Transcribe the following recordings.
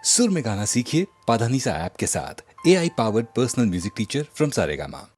सुर में गाना सीखिए पाधानीसा ऐप के साथ AI powered personal music teacher from Saregama.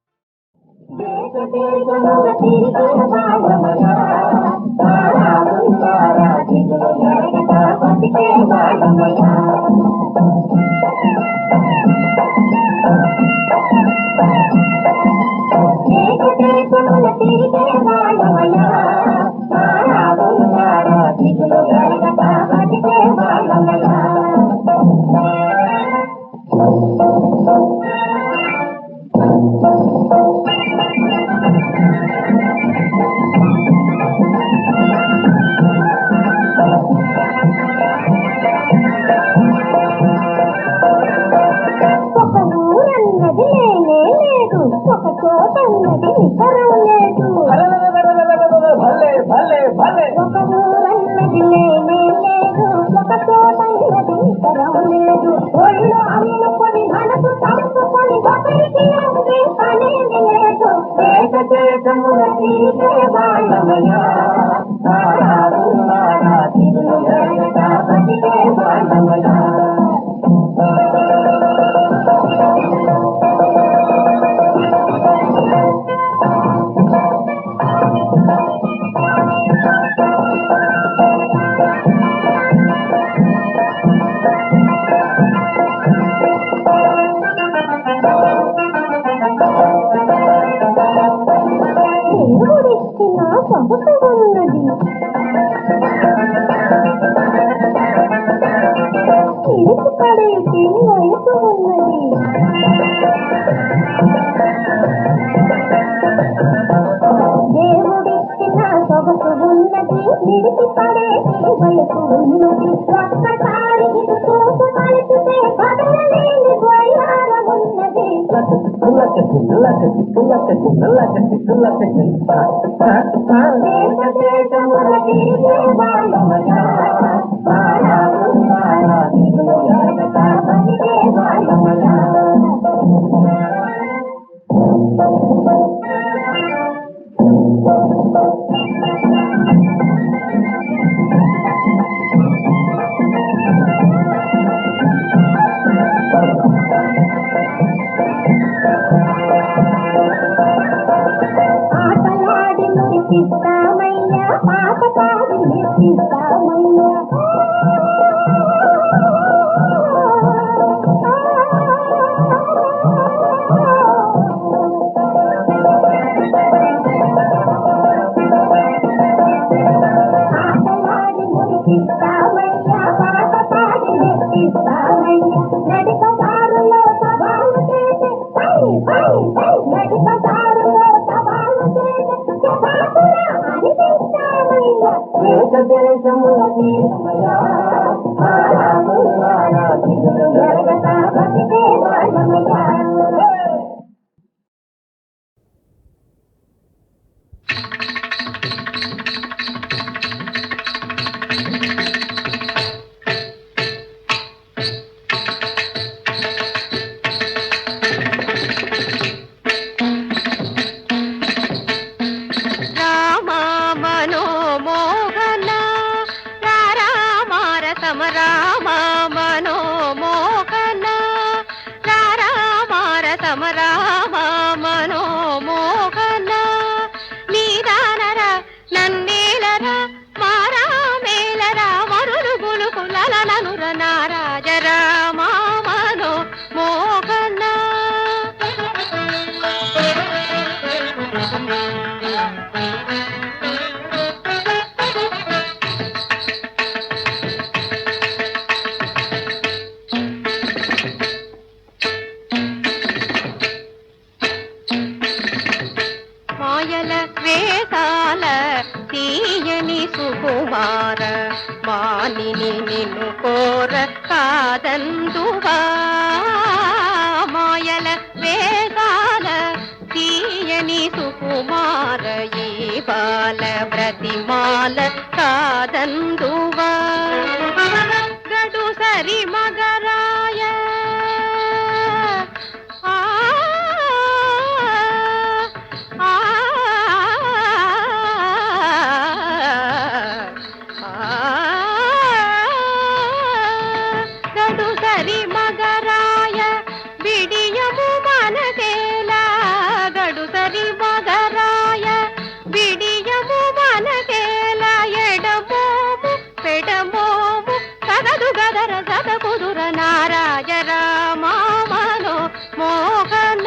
సరసద కుదుర నారాజ రామా మనో మోహన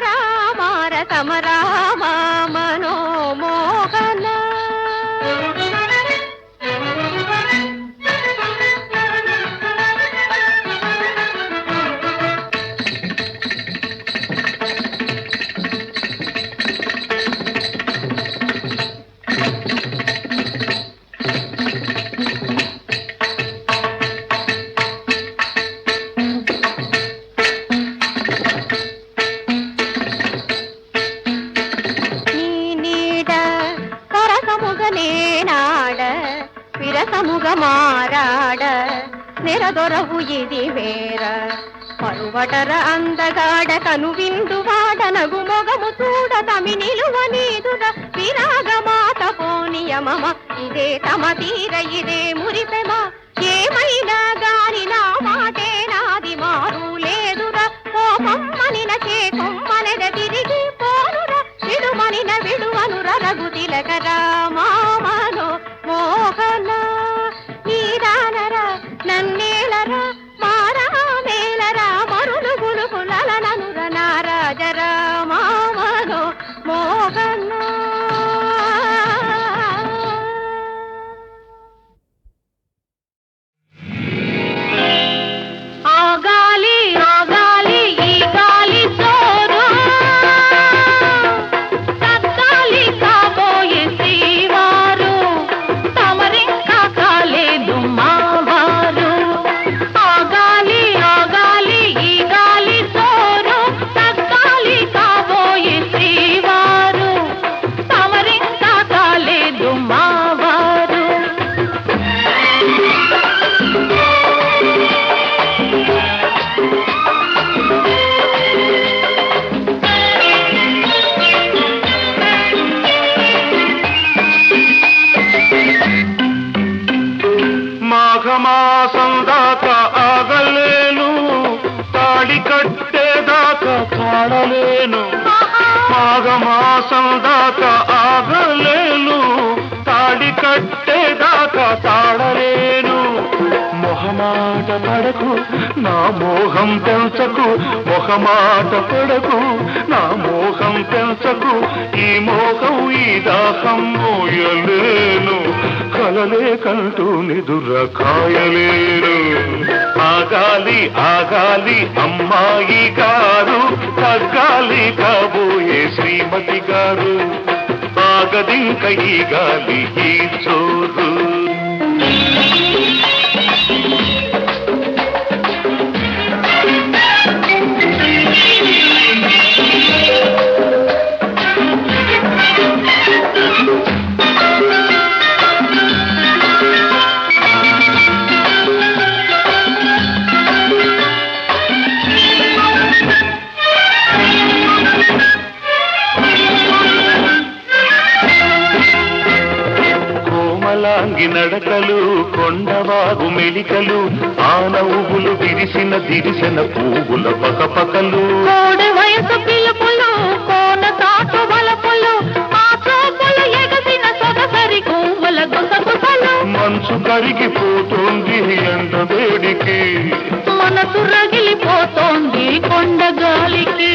రామార సమరామ మనో మోహన విరసముగ మారాడ నెరదొరవు ఇది వేర పరువటర అందగాడ కను విందువాడ నగు మొగము చూడ తమి నిలువ నీదుర విరాగ మాత పోనియమమ ఇదే తమ తీర ఇదే మురిపెమ ఏమైనా గాని నా మాటే నాది మారు లేదుర కోపమ్మనిన చేకొమ్మనెద తిరిగి పోనుర విడుమనిన విడువనుర రఘు తిలక రామామనో మోహన నీరానరా నన్నేలరా మారా మేలరా మరులు గులుగులననుర నారాజ రామామనో మోహన మాఘమాసం దాకా ఆగలేను తాళి కట్టేదాకా తాళలేను మాఘమాసం దాకా ఆగలేను తాళి కట్టేదాకా తాళలేను మొహమాట పడకు నా మోహం పెంచకు మొహమాట పడకు నా మోహం పెంచకు ఈ మోహం ఈ దాహం మోయలేను కలలే కంటూ నిదుర కాయలేను ఆగాలి ఆగాలి అమ్మాయి గారు తగ్గాలి కాబోయే శ్రీమతి గారు ఆగదింక ఈ గాలి ఈ చోరు కోమలాంగి నడకలు కొండవాగు మెలికలు ఆనవులు విరిసిన దిరిసిన పువ్వుల పకపకలు కోడి వయసు పిలుపులు కోన తాటు వలపులు ఆ చూపులు ఎగసిన సొగసరి పువ్వుల గుసగుసలు మనసు కరిగిపోతుంది ఎండ వేడికి మనసు రగిలిపోతోంది కొండ గాలికి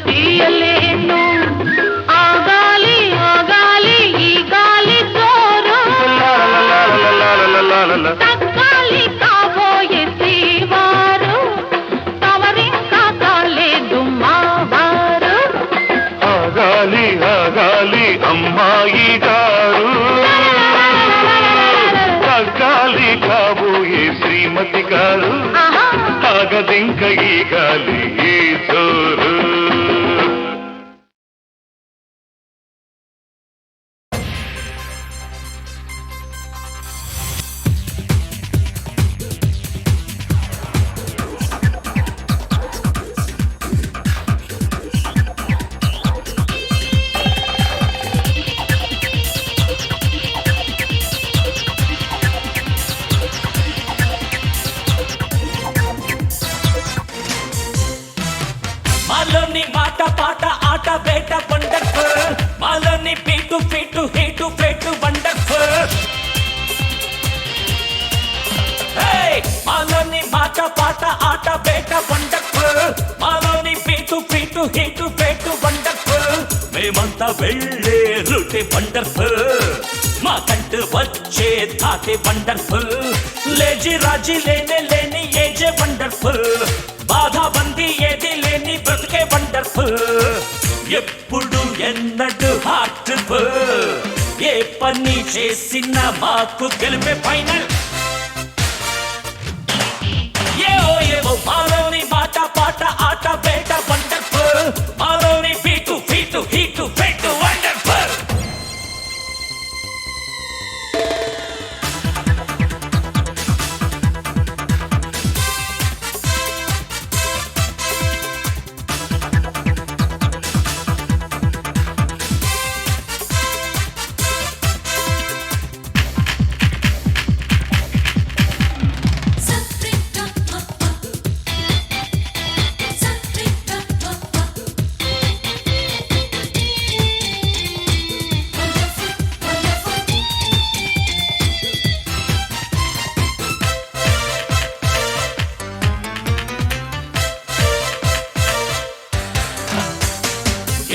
తీయలేను ఆగాలి ఆగాలి ఈ గాలి జోరు తగ్గాలి కాబోయే శ్రీవారు తమరింకా కాలేదు మావారు ఆగాలి ఆగాలి అమ్మాయి గారు తగ్గాలి కాబోయే శ్రీమతి గారు ఆగదింక ఈ గాలి ఈ జోరు బేట వండర్ఫుల్ మాలోని పీటు పీటు హీటు పేటు వండర్ఫుల్ మాలోని మాట పాట ఆట బేట వండర్ఫుల్ మాలోని పీటు పీటు హీటు పేటు వండర్ఫుల్ మేమంతా వెళ్ళే రూటే వండర్ఫుల్ మా కంటు వచ్చే తాటే వండర్ఫుల్ లేజీ రాజీ లేని ఏజే వండర్ఫుల్ బాధ బంది ఏది లేని బ్రతుకే వండర్ఫుల్ ఎప్పుడు ఎన్నడు హార్ట్ఫుల్ ఏ పని చేసినా మాకు గెలిపే ఫైనల్ ఏవో మాలోని మాట పాట ఆట బేట వండర్ఫుల్ మాలోని పీటు పీటు హీటు పెట్టు వండర్ఫుల్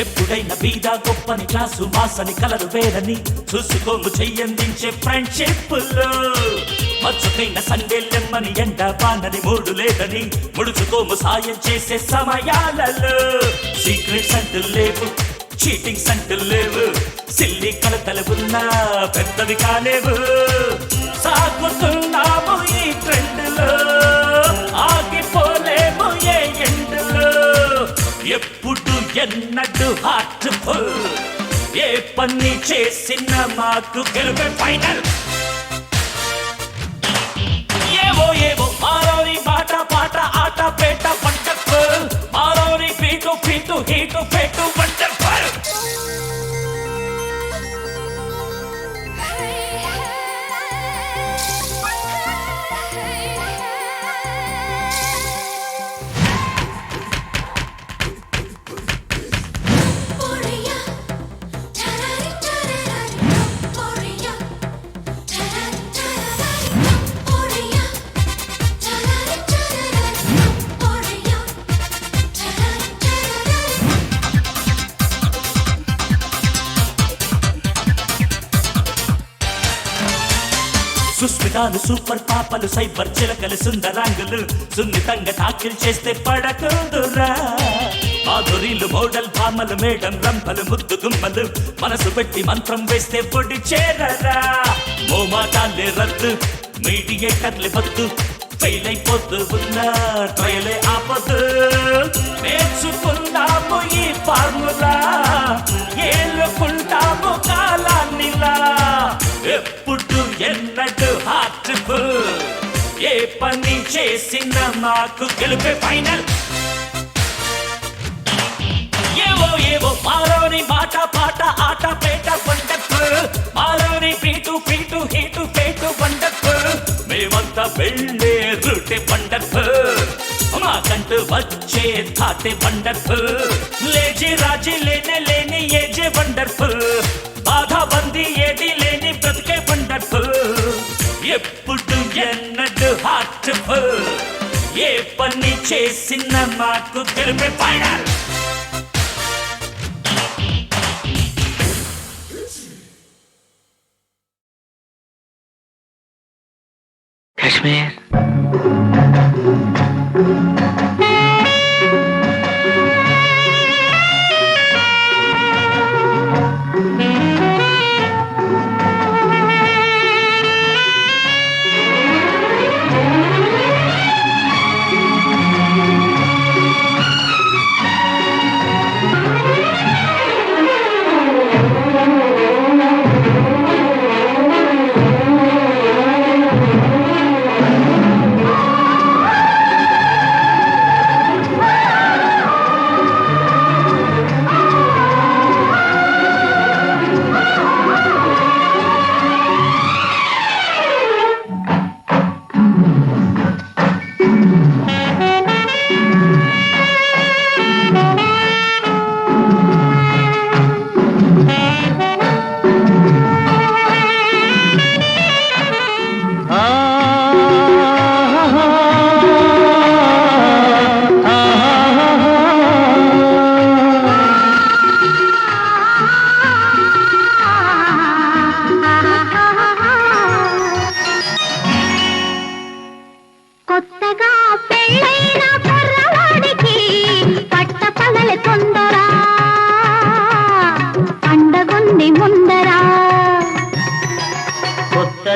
ఎప్పుడైనా బీదా గొప్పని క్లాసు మాసని కలరు వేరని చూసుకోము చెయ్యందించే ఫ్రెండ్షిప్ లో మచ్చుకైన సండేళ్ళెమ్మని ఎండ బానని మూడు లేదని ముడుచుకోము సాయం చేసే సమయాలలో సీక్రెట్స్ అంటూ లేవు చీటింగ్స్ అంటూ లేవు సిల్లి కలతలు ఉన్నా పెద్దవి కాలేవు సాగుతున్నాము ఈ ట్రెండ్ లో ఆగిపోలేము ఏ ఎండ్లో ఎప్పుడు ఎన్నడు హార్ట్ఫుల్ ఏ పని చేసిన మాకు గెలుపే ఫైనల్ ఏవో మాలోని మాట పాట ఆట పేట వండర్ఫుల్ మాలోని పీటు పీటు హీటు పేటు వండర్ఫుల్ సుస్మితాలు సూపర్ పాపలు సైబర్ చిలకలు సుందరాంగులు సున్నితంగా తాకిల్ చేస్తే పడకుందురా మాధురీలు మోడల్ భామలు మేడం రంపలు ముద్దు గుమ్మలు మనసు పెట్టి మంత్రం వేస్తే పొడి చేరరా మోమాటాలే రద్దు మీడియేటర్లే వద్దు ఫెయిల్ అయిపోతూ ఉన్నా ట్రయలే ఆపదు నేర్చుకుందాము ఈ ఫార్ములా ఏలుకుంటాము కాలాన్నిలా ఎప్పుడు ఎన్నడు హార్ట్ఫుల్ ఏ పని చేసిన మాకు గెలుపే ఫైనల్ ఏవో మాలోని మాట పాట ఆట పేట వండర్ఫుల్ మాలోని పీటు పీటు హీటు పేటు వండర్ఫుల్ మేమంతా వెళ్ళే రూటే వండర్ఫుల్ మాకంటూ వచ్చే తాటే వండర్ఫుల్ లేజీ రాజీ లేని ఏజే వండర్ఫుల్ బాధ బంది ఏది లేని బ్రతికే వండర్ఫుల్ ఎప్పుడు ఎన్నడు హార్ట్ఫుల్ ఏ పని చేసిన మాకు గెలుపే ఫైనల్ కాశ్మీర్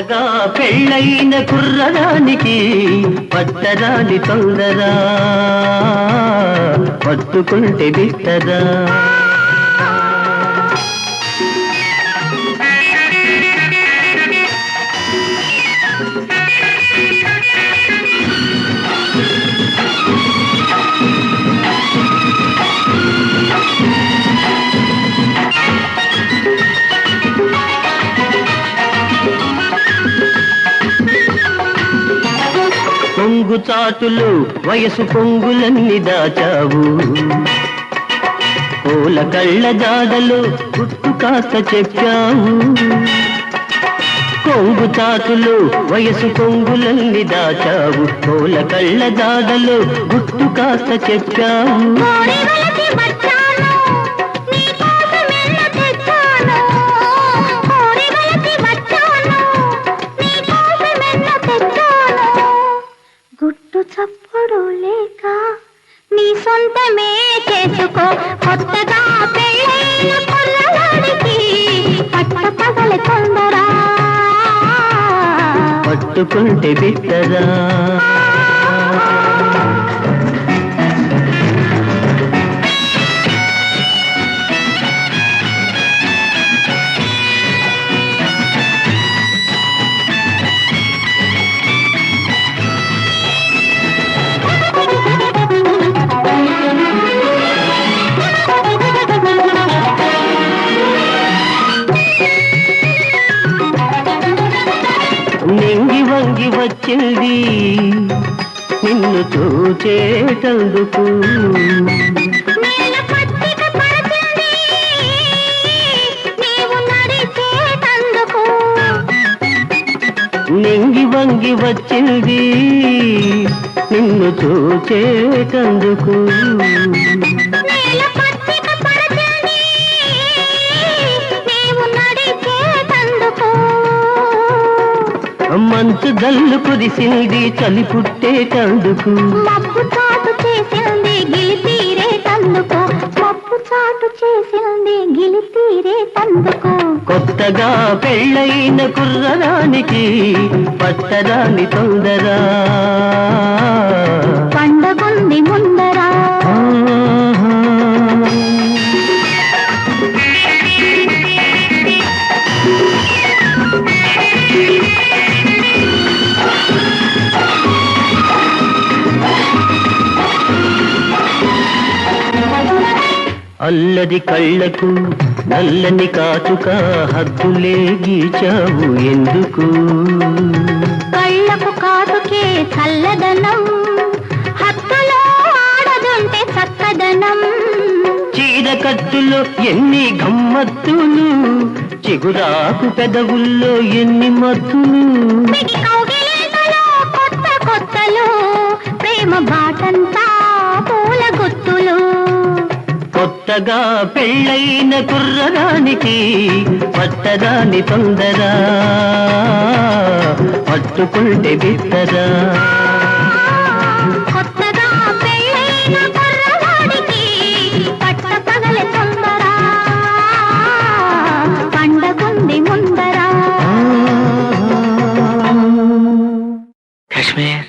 కొత్తగా పెళ్ళైన కుర్రదానికి పట్టరాని తొందర పట్టుకుంటే బిట్టరా పొంగు చాటులు వయసు పొంగులన్నీ దాచావు పూల కళ్ళ జాడలు గుట్టు కాస్త చెప్పావు కొంగు చాటులు వయసు పొంగులన్నీ దాచావు పూల కళ్ళ జాడలు గుట్టు కాస్త చెప్పావు గుట్టు చప్పుడు లేక నీ సొంతమే చేసుకో కొత్తగా పెళ్ళైన కుర్రవాడికి పట్ట పగల తొందర పట్టుకుంటే బిట్టరా నింగి వంగి వచ్చింది నిన్ను చూచేటందుకు నింగి వంగి వచ్చింది నిన్ను చూచేటందుకు మంచు జల్లు కురిసింది చలి పుట్టేటందుకు మబ్బు చాటు చేసింది గిలి తీరే తందుకు మబ్బు చాటు చేసింది గిలి తీరే తందుకు కొత్తగా పెళ్ళైన కుర్రదానికి పట్టరాని తొందర పండగుంది ముందరా అల్లది కళ్ళకు నల్లని కాటుక హద్దులే గీచావు ఎందుకు కళ్ళకు కాటుకే చల్లదనం హత్తులో ఆడదుంటే చక్కదనం చీరకట్టులో ఎన్ని గమ్మత్తులు చిగురాకు పెదవుల్లో ఎన్ని మత్తులు కౌగిలింతలో కొత్త కొత్తలు ప్రేమ బాటంతా పూల గుత్తులు కొత్తగా పెళ్ళైన కుర్రదానికి పట్టదాని తొందర పట్టుకుంటే బిట్టరా కొత్తగా పెళ్ళైన కుర్రవాడికి పట్ట పగల తొందర పండగుంది ముందర కాశ్మీర్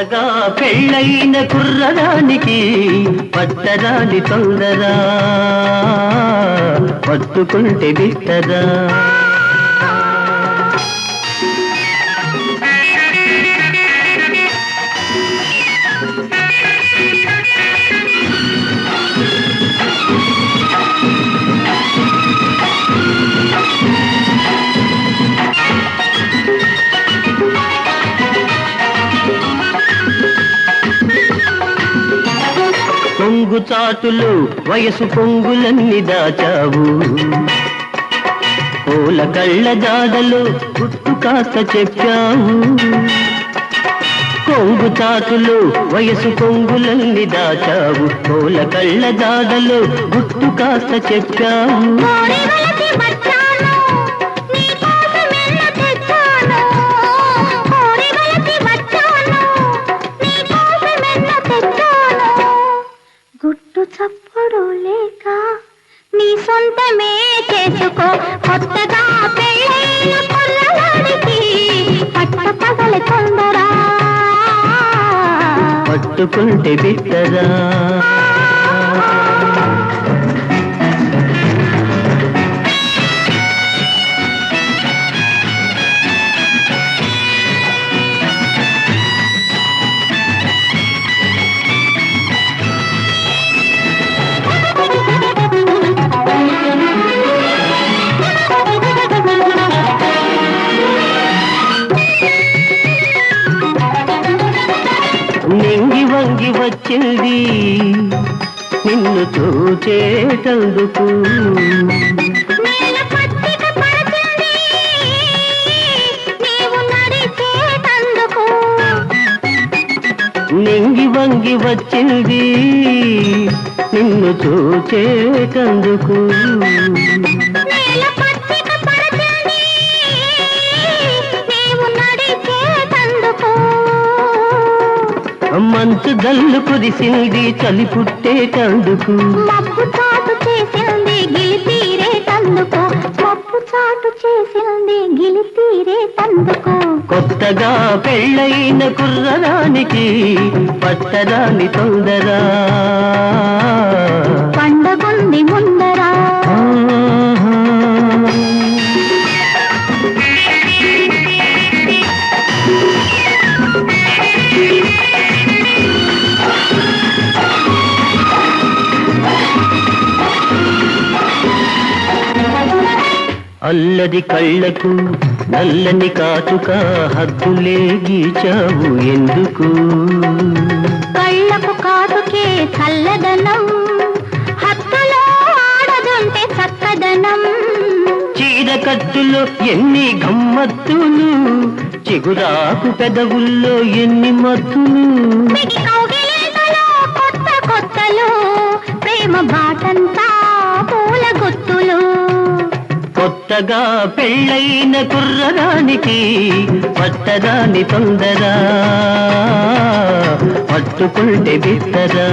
కొత్తగా పెళ్ళైన కుర్రదానికి పట్టరాని తొందర, పట్టుకుంటే బిట్టరా. పొంగు చాటులు వయసు పొంగులన్నీ దాచావు, పూల కళ్ళ జాడలు గుట్టు కాస్త చెప్పావు. కొంగు చాటులు వయసు పొంగులన్నీ దాచావు, పూల కళ్ళ జాడలు గుట్టు కాస్త చెప్పావు. చప్పుడు లేక నీ సొంతమే చేసుకో, కొత్తగా పెళ్ళైన కుర్రవాడికి పట్ట పగల తొందర, పట్టుకుంటే బిట్టరా. నింగి వంగి వచ్చింది నిన్ను చూచేటందుకు, నింగి వంగి వచ్చింది నిన్ను చూచేటందుకు. మంచు జల్లు కురిసింది చలి పుట్టేటందుకు, మబ్బు చాటు చేసింది గిలి తీరే తందుకు, మబ్బు చాటు చేసింది గిలి తీరే తందుకు. కొత్తగా పెళ్ళైన కుర్రదానికి పట్టరాని తొందర, పండగుంది ముందరా. అల్లరి కళ్ళకు నల్లని కాటుక హద్దులే గీచావు ఎందుకు, కళ్ళకు కాటుకే చల్లదనం, హత్తులో ఆడదుంటే చక్కదనం. చీర కట్టులో ఎన్ని గమ్మత్తులు, చిగురాకు పెదవుల్లో ఎన్ని మత్తులు. కొత్త కొత్తలు ప్రేమ బాటంతా పూల గుత్తులు, కొత్తగా పెళ్ళైన కుర్రదానికి పట్టరాని తొందర, పట్టుకుంటే బిట్టరా.